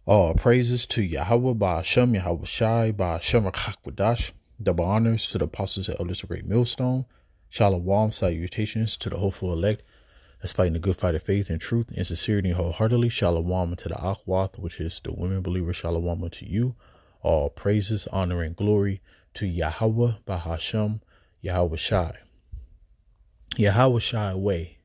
All praises to Yahweh by Hashem, yahawashi by Hashem Rakakwadash. Double honors to the apostles and elders of Great Millstone. Shalom, salutations to the hopeful elect that's fighting the good fight of faith and truth and sincerity and wholeheartedly. Shalom to the Akhwath, which is the women believers. Shalom unto you. All praises, honor, and glory to Yahweh by Hashem, yahawashi. Yahawashi way.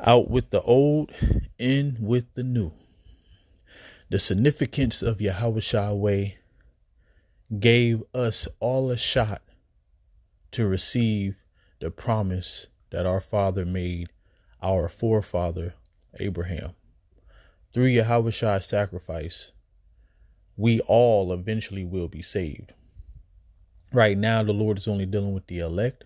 Out with the old, in with the new. The significance of Yahawashi way gave us all a shot to receive the promise that our father made our forefather Abraham. Through Yahawashi's sacrifice, we all eventually will be saved. Right now, the Lord is only dealing with the elect,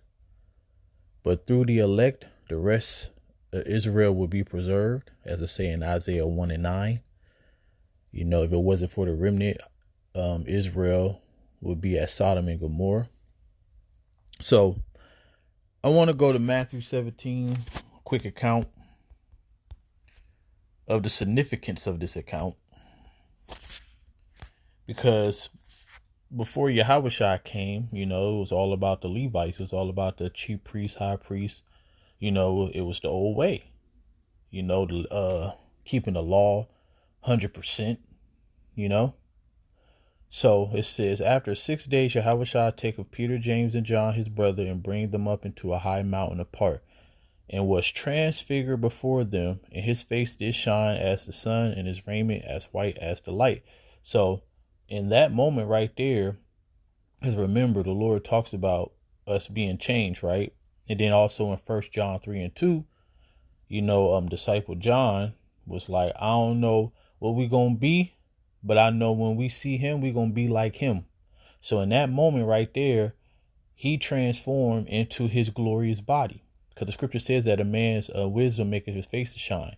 but through the elect, the rest of Israel will be preserved, as I say in Isaiah 1:9. You know, if it wasn't for the remnant, Israel would be at Sodom and Gomorrah. So I want to go to Matthew 17, quick account of the significance of this account. Because before Yahawashi came, you know, it was all about the Levites. It was all about the chief priest, high priest. You know, it was the old way, you know, keeping the law 100%, you know. So it says, after 6 days, Yahawashi taketh Peter, James, and John, his brother, and bring them up into a high mountain apart, and was transfigured before them, and his face did shine as the sun, and his raiment as white as the light. So in that moment right there, because remember, the Lord talks about us being changed, right? And then also in 1 John 3:2, you know, disciple John was like, I don't know what we gonna be, but I know when we see him, we gonna be like him. So in that moment right there, he transformed into his glorious body, because the scripture says that a man's wisdom maketh his face to shine.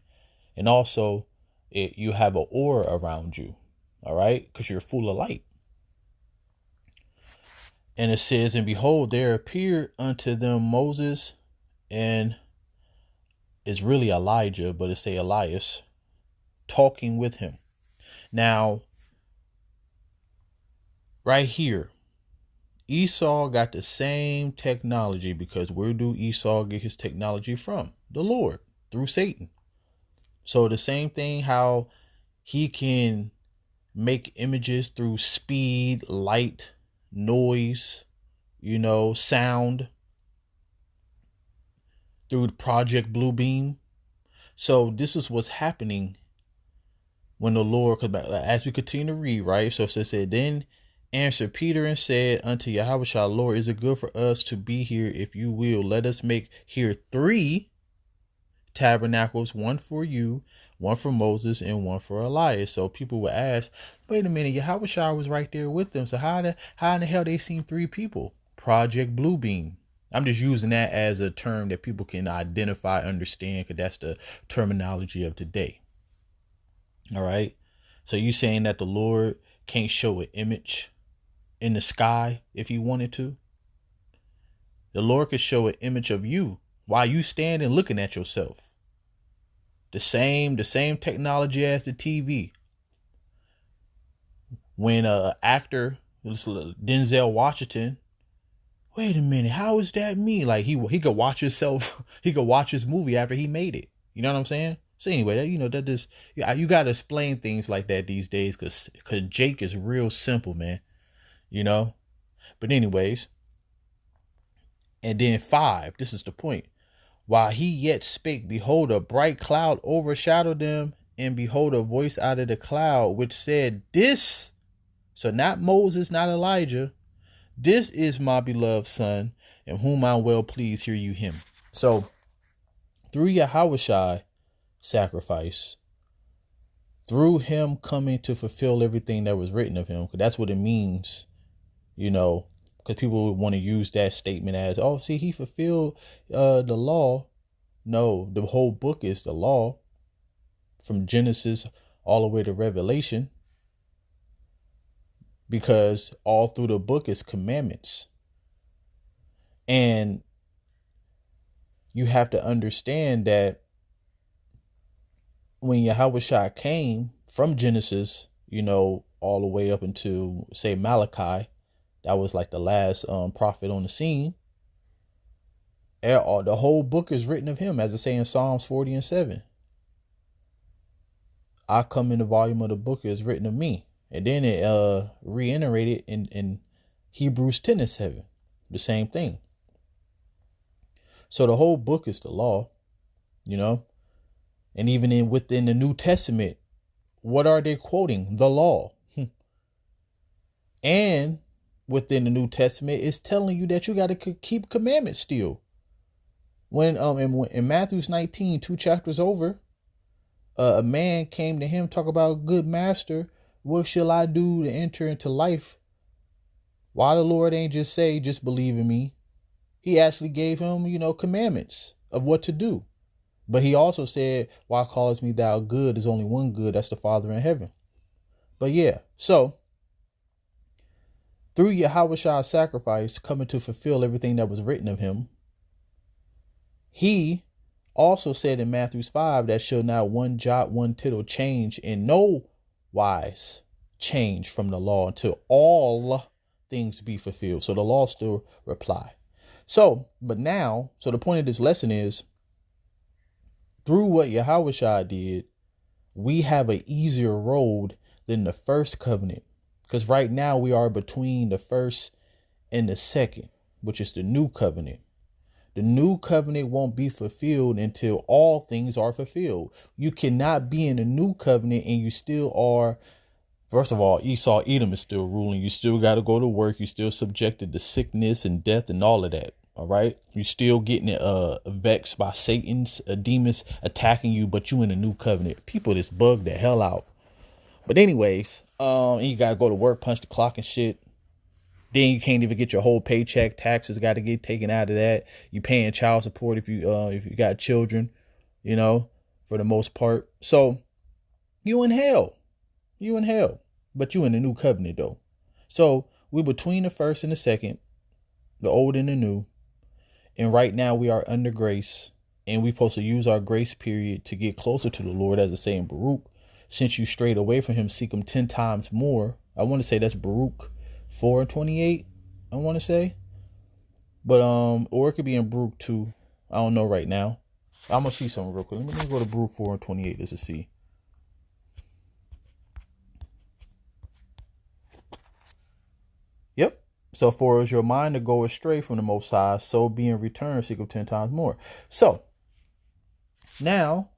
And also you have an aura around you. All right. Because you're full of light. And it says, and behold, there appeared unto them Moses, and it's really Elijah, but it's Elias, talking with him. Now, right here, Esau got the same technology, because where do Esau get his technology from? The Lord, through Satan. So the same thing, how he can make images through speed, light, noise, you know, sound, through Project Bluebeam. So this is what's happening when the Lord, as we continue to read, right? So it said, then answered Peter and said unto Yahawashi, Lord, is it good for us to be here? If you will, let us make here 3 tabernacles, one for you, one for Moses, and one for Elias. So people would ask, wait a minute, Yahawashi was right there with them. So how in the hell they seen 3 people? Project Bluebeam. I'm just using that as a term that people can identify, understand, because that's the terminology of today. All right. So you saying that the Lord can't show an image in the sky if he wanted to? The Lord could show an image of you while you standing looking at yourself. The same technology as the TV. When an actor, Denzel Washington, wait a minute, how is that me? Like he could watch himself, he could watch his movie after he made it. You know what I'm saying? So anyway, you know, that just, you got to explain things like that these days, because Jake is real simple, man. You know? But anyways, and then 5, this is the point. While he yet spake, behold, a bright cloud overshadowed them, and behold, a voice out of the cloud, which said, this, so not Moses, not Elijah, this is my beloved son, in whom I'm well pleased, hear you him. So through Yahawashi sacrifice, through him coming to fulfill everything that was written of him, because that's what it means, you know, because people would want to use that statement as, oh, see, he fulfilled the law. No, the whole book is the law, from Genesis all the way to Revelation, because all through the book is commandments. And you have to understand that when Yahawashi came from Genesis, all the way up into, say, Malachi. That was like the last prophet on the scene. The whole book is written of him, as it say in Psalms 40:7. I come in the volume of the book is written of me. And then it reiterated in Hebrews 10:7. The same thing. So the whole book is the law, and even within the New Testament, what are they quoting? The law. And within the New Testament, it's telling you that you got to keep commandments still. When in Matthew 19, 2 chapters over, a man came to him, talk about, good master, what shall I do to enter into life? Why the Lord ain't just say, just believe in me? He actually gave him, commandments of what to do. But he also said, why callest me thou good? There's only one good. That's the Father in heaven. But yeah, so through Yahawashi's sacrifice, coming to fulfill everything that was written of him, he also said in Matthew 5 that shall not one jot, one tittle change in no wise change from the law until all things be fulfilled. So the law still reply. So the point of this lesson is, through what Yahawashi did, we have an easier road than the first covenant. Because right now we are between the first and the second, which is the new covenant. The new covenant won't be fulfilled until all things are fulfilled. You cannot be in the new covenant and you still are. First of all, Esau, Edom is still ruling. You still got to go to work. You still subjected to sickness and death and all of that. All right. You still getting vexed by Satan's demons attacking you, but you in a new covenant. People just bug the hell out. But anyways, and you got to go to work, punch the clock and shit. Then you can't even get your whole paycheck. Taxes got to get taken out of that. You paying child support if you got children, for the most part. So you in hell. But you in the new covenant though. So we're between the first and the second, the old and the new. And right now we are under grace, and we're supposed to use our grace period to get closer to the Lord, as it say in Baruch. Since you strayed away from him, seek him 10 times more. I want to say that's Baruch 4:28. I want to say, but or it could be in Baruch 2. I don't know right now. I'm gonna see something real quick. Let me go to Baruch 4:28. Let's just see. Yep. So for is your mind to go astray from the Most High, so be in return, seek him 10 times more. So now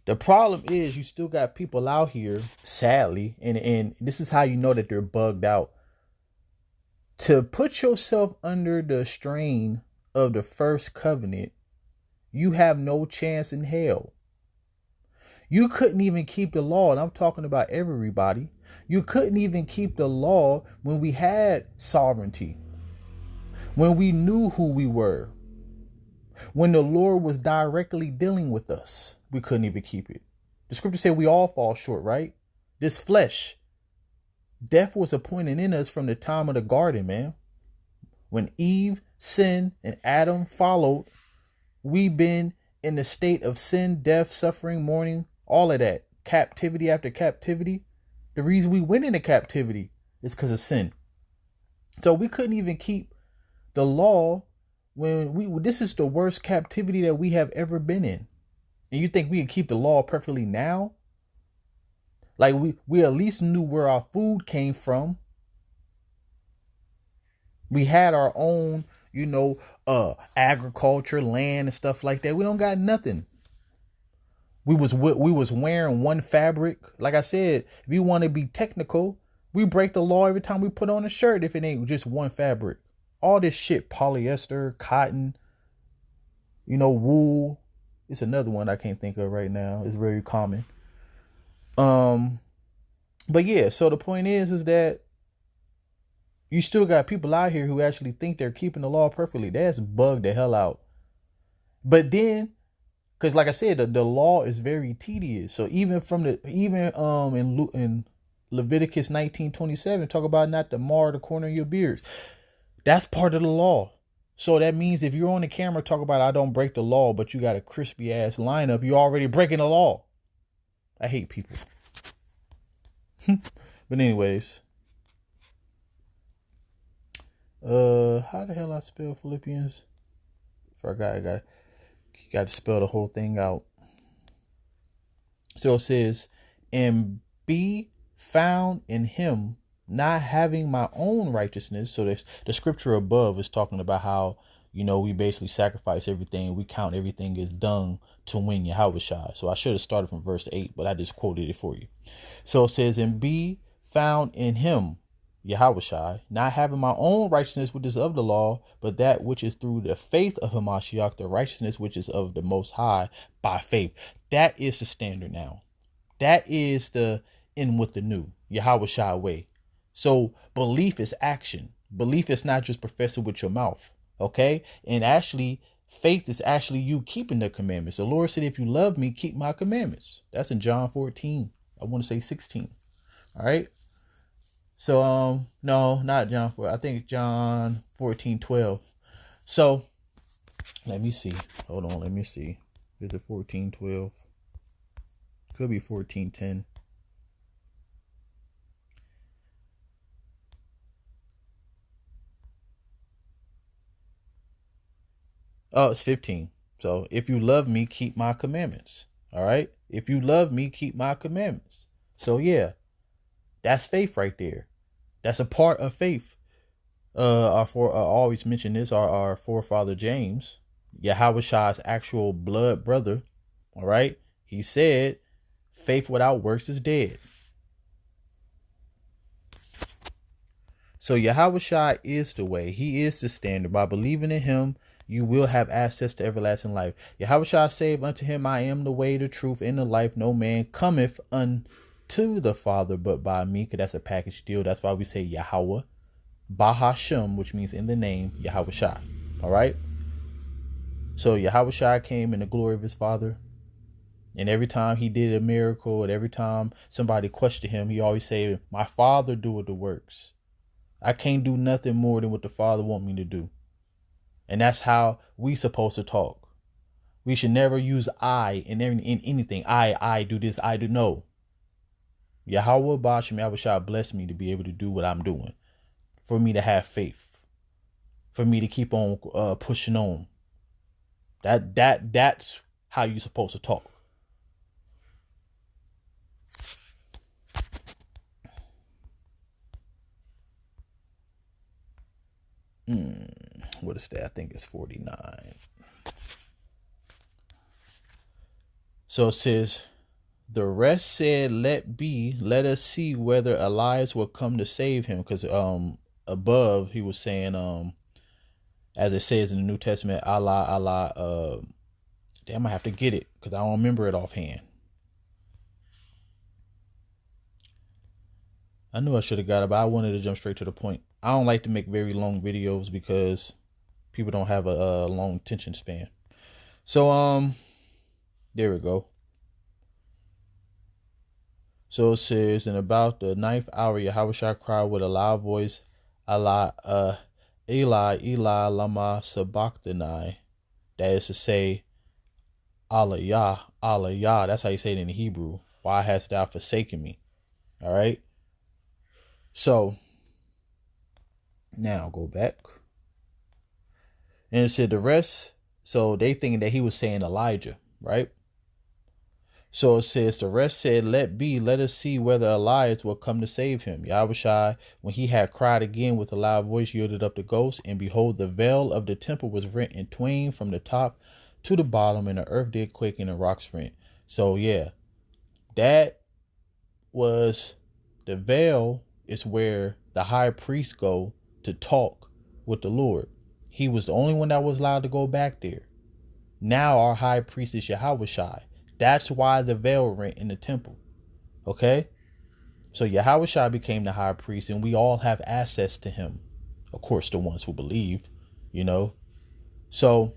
the problem is you still got people out here, sadly, and this is how you know that they're bugged out. To put yourself under the strain of the first covenant, you have no chance in hell. You couldn't even keep the law, and I'm talking about everybody. You couldn't even keep the law when we had sovereignty, when we knew who we were, when the Lord was directly dealing with us. We couldn't even keep it. The scripture said we all fall short, right? This flesh. Death was appointed in us from the time of the garden, man. When Eve sinned and Adam followed, we've been in the state of sin, death, suffering, mourning, all of that. Captivity after captivity. The reason we went into captivity is because of sin. So we couldn't even keep the law when this is the worst captivity that we have ever been in. And you think we can keep the law perfectly now? Like we at least knew where our food came from. We had our own, agriculture, land and stuff like that. We don't got nothing. We was wearing one fabric. Like I said, if you want to be technical, we break the law every time we put on a shirt if it ain't just one fabric. All this shit, polyester, cotton, wool. It's another one I can't think of right now. It's very common. But yeah, so the point is that you still got people out here who actually think they're keeping the law perfectly. That's bugged the hell out. But then, because like I said, the law is very tedious. So even in Leviticus 19:27, talk about not to mar the corner of your beard. That's part of the law. So that means if you're on the camera talk about I don't break the law, but you got a crispy ass lineup, you're already breaking the law. I hate people. But anyways, how the hell I spell Philippians? Forgot. I got to spell the whole thing out. So it says, and be found in him, not having my own righteousness. So the scripture above is talking about how, we basically sacrifice everything. We count everything as dung to win yahawashi. So I should have started from verse 8, but I just quoted it for you. So it says, and be found in him, yahawashi, not having my own righteousness, which is of the law, but that which is through the faith of Hamashiach, the righteousness which is of the Most High by faith. That is the standard now. That is the in with the new yahawashi way. So belief is action. Belief is not just professing with your mouth. Okay. And actually, faith is actually you keeping the commandments. The Lord said, if you love me, keep my commandments. That's in John 14. I want to say 16. All right. So, no, not John 4. I think John 14:12. So let me see. Hold on. Let me see. Is it 14:12? Could be 14:10. Oh, it's 15. So if you love me, keep my commandments. All right. If you love me, keep my commandments. So yeah, that's faith right there. That's a part of faith. I always mention this. Our forefather James, Yahawashi's actual blood brother. All right. He said, faith without works is dead. So Yahawashi is the way. He is the standard. By believing in him, you will have access to everlasting life. Yahawashi said, unto him, I am the way, the truth, and the life. No man cometh unto the Father but by me. Because that's a package deal. That's why we say Yahweh, Bahashem, which means in the name, Yahawashi. All right. So Yahawashi came in the glory of his Father. And every time he did a miracle, and every time somebody questioned him, he always said, my Father doeth the works. I can't do nothing more than what the Father want me to do. And that's how we supposed to talk. We should never use I in anything. I do this, I do no. Yahweh Bashem Yahushua bless me to be able to do what I'm doing. For me to have faith. For me to keep on pushing on. That's how you supposed to talk. What is that? I think it's 49. So it says, the rest said, let us see whether Elias will come to save him. Because above he was saying, as it says in the New Testament, Allah, damn, I have to get it because I don't remember it offhand. I knew I should have got it, but I wanted to jump straight to the point. I don't like to make very long videos because people don't have a long attention span. So, there we go. So it says, in about the 9th hour, Yahawashi cried with a loud voice, Allah, Eli, Eli, lama sabachthani. That is to say, Allah, Yah. That's how you say it in Hebrew. Why hast thou forsaken me? All right. So now go back. And it said the rest. So they thinking that he was saying Elijah, right? So it says the rest said, let us see whether Elias will come to save him. Yahushua, when he had cried again with a loud voice, yielded up the ghost, and behold, the veil of the temple was rent in twain from the top to the bottom, and the earth did quake and the rocks rent. So yeah, that was the veil is where the high priest go to talk with the Lord. He was the only one that was allowed to go back there. Now our high priest is Yahawashi. That's why the veil rent in the temple. Okay? So Yahawashi became the high priest, and we all have access to him. Of course, the ones who believe, So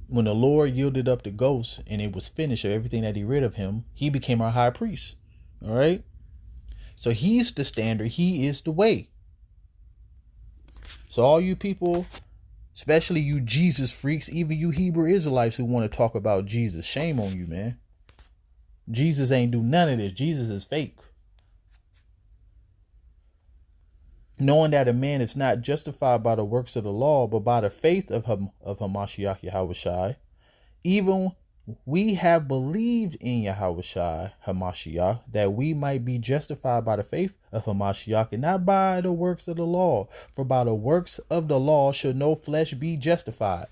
when the Lord yielded up the ghost and it was finished, or everything that he rid of him, he became our high priest. All right? So he's the standard. He is the way. So all you people, especially you Jesus freaks, even you Hebrew Israelites who want to talk about Jesus, shame on you, man. Jesus ain't do none of this. Jesus is fake. Knowing that a man is not justified by the works of the law, but by the faith of Hamashiach Yahawashi, even we have believed in Yahawashi Hamashiach, that we might be justified by the faith of Hamashiach, and not by the works of the law. For by the works of the law should no flesh be justified.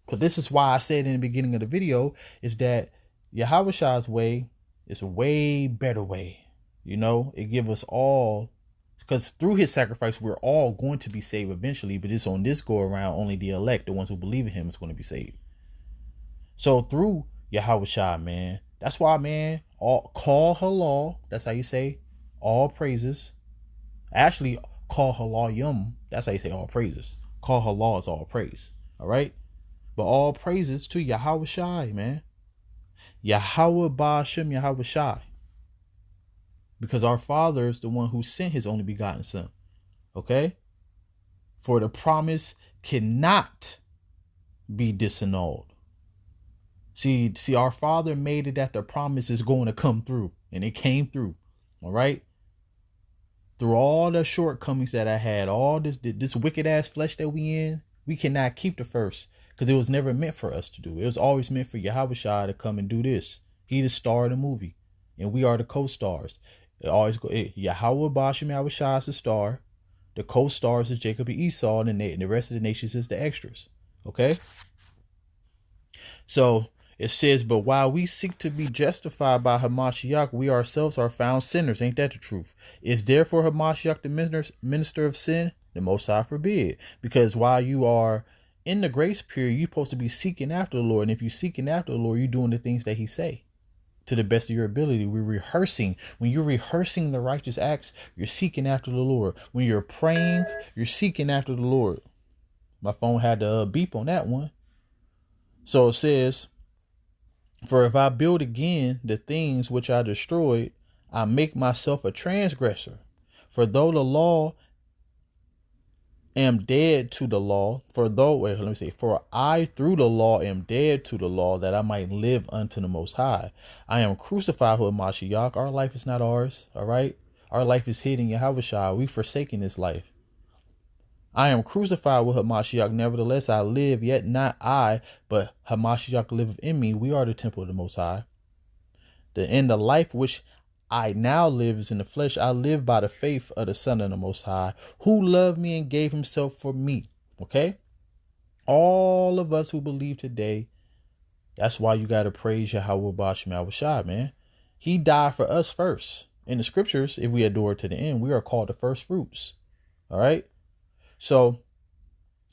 So this is why I said in the beginning of the video, is that Yahawashi's way is a way better way. You know, it gives us all, because through his sacrifice, we're all going to be saved eventually. But it's on this go around, only the elect, the ones who believe in him, is going to be saved. So through Yahawashi, man, that's why, man, all call halal. That's how you say all praises. Actually, call halal yum. That's how you say all praises. Call halal is all praise. All right. But all praises to Yahawashi, man. Yahweh Ba'ashem Yahawashi. Because our Father is the one who sent his only begotten Son. Okay? For the promise cannot be disannulled. See, our Father made it that the promise is going to come through. And it came through. All right? Through all the shortcomings that I had, all this wicked ass flesh that we in, we cannot keep the first. Because it was never meant for us to do. It was always meant for Yahawashi to come and do this. He the star of the movie. And we are the co-stars. It always go, Yahweh Ba'ashem Yahawashi is the star. The co-stars is Jacob and Esau, and the rest of the nations is the extras. Okay? So it says, but while we seek to be justified by Hamashiach, we ourselves are found sinners. Ain't that the truth? Is therefore Hamashiach the minister of sin? The Most High forbid. Because while you are in the grace period, you're supposed to be seeking after the Lord. And if you're seeking after the Lord, you're doing the things that he say to the best of your ability. We're rehearsing. When you're rehearsing the righteous acts, you're seeking after the Lord. When you're praying, you're seeking after the Lord. My phone had to beep on that one. So it says, for if I build again the things which I destroyed, I make myself a transgressor. For though the law am dead to the law, for I through the law am dead to the law, that I might live unto the Most High. I am crucified with Mashiach. Our life is not ours. All right. Our life is hidden in Yahawashi. We forsaken this life. I am crucified with Hamashiach. Nevertheless, I live, yet not I, but Hamashiach liveth in me. We are the temple of the Most High. In the life which I now live is in the flesh. I live by the faith of the Son of the Most High, who loved me and gave himself for me. Okay? All of us who believe today, that's why you got to praise Yahweh Ba'ashem Yahawashi, man. He died for us first. In the scriptures, if we adore to the end, we are called the first fruits. All right? So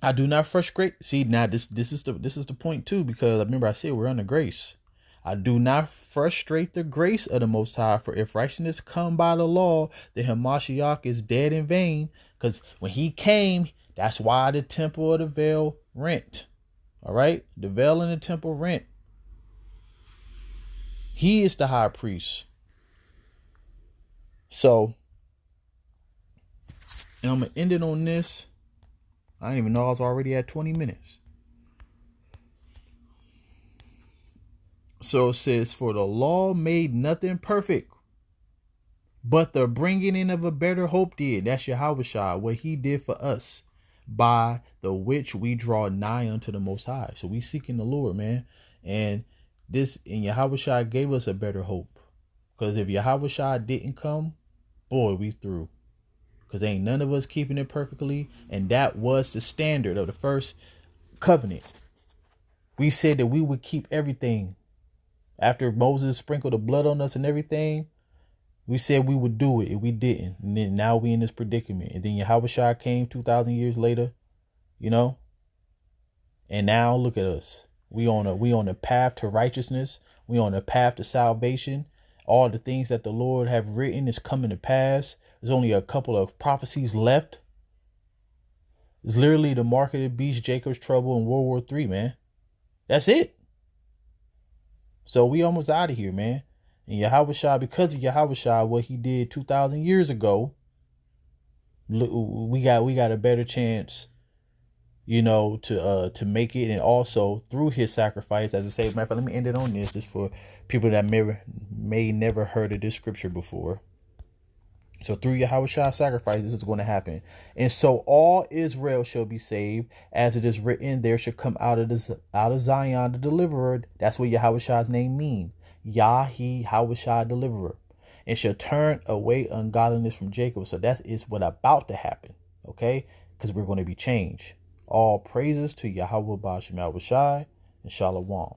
I do not frustrate. See, now this is the point too, because remember I said we're under grace. I do not frustrate the grace of the Most High, for if righteousness come by the law, then Hamashiach is dead in vain. Because when he came, that's why the temple of the veil rent. All right? The veil in the temple rent. He is the high priest. So, and I'm going to end it on this. I didn't even know I was already at 20 minutes. So it says, for the law made nothing perfect, but the bringing in of a better hope did. That's Yahawashi, what he did for us, by the which we draw nigh unto the Most High. So we seeking the Lord, man. And Yahawashi gave us a better hope. Because if Yahawashi didn't come, boy, we through. Because ain't none of us keeping it perfectly. And that was the standard of the first covenant. We said that we would keep everything. After Moses sprinkled the blood on us and everything, we said we would do it, and we didn't. And then now we in this predicament. And then Yahawashi came 2,000 years later, you know. And now look at us. We on a path to righteousness. We on a path to salvation. All the things that the Lord have written is coming to pass. There's only a couple of prophecies left. It's literally the mark of the beast, Jacob's trouble, and World War III, man. That's it. So we almost out of here, man. And Yahawashi, because of Yahawashi, what he did 2,000 years ago, We got a better chance, to make it, and also through his sacrifice. As I say, matter of fact, let me end it on this, just for people that may never heard of this scripture before. So through Yahawashi's sacrifice, this is going to happen. And so all Israel shall be saved, as it is written, there shall come out of Zion the deliverer. That's what Yahawashi's name means. Yahawashi deliverer. And shall turn away ungodliness from Jacob. So that is what about to happen. Okay? Because we're going to be changed. All praises to Yahweh Ba'Shem Yahawashi and Shalom.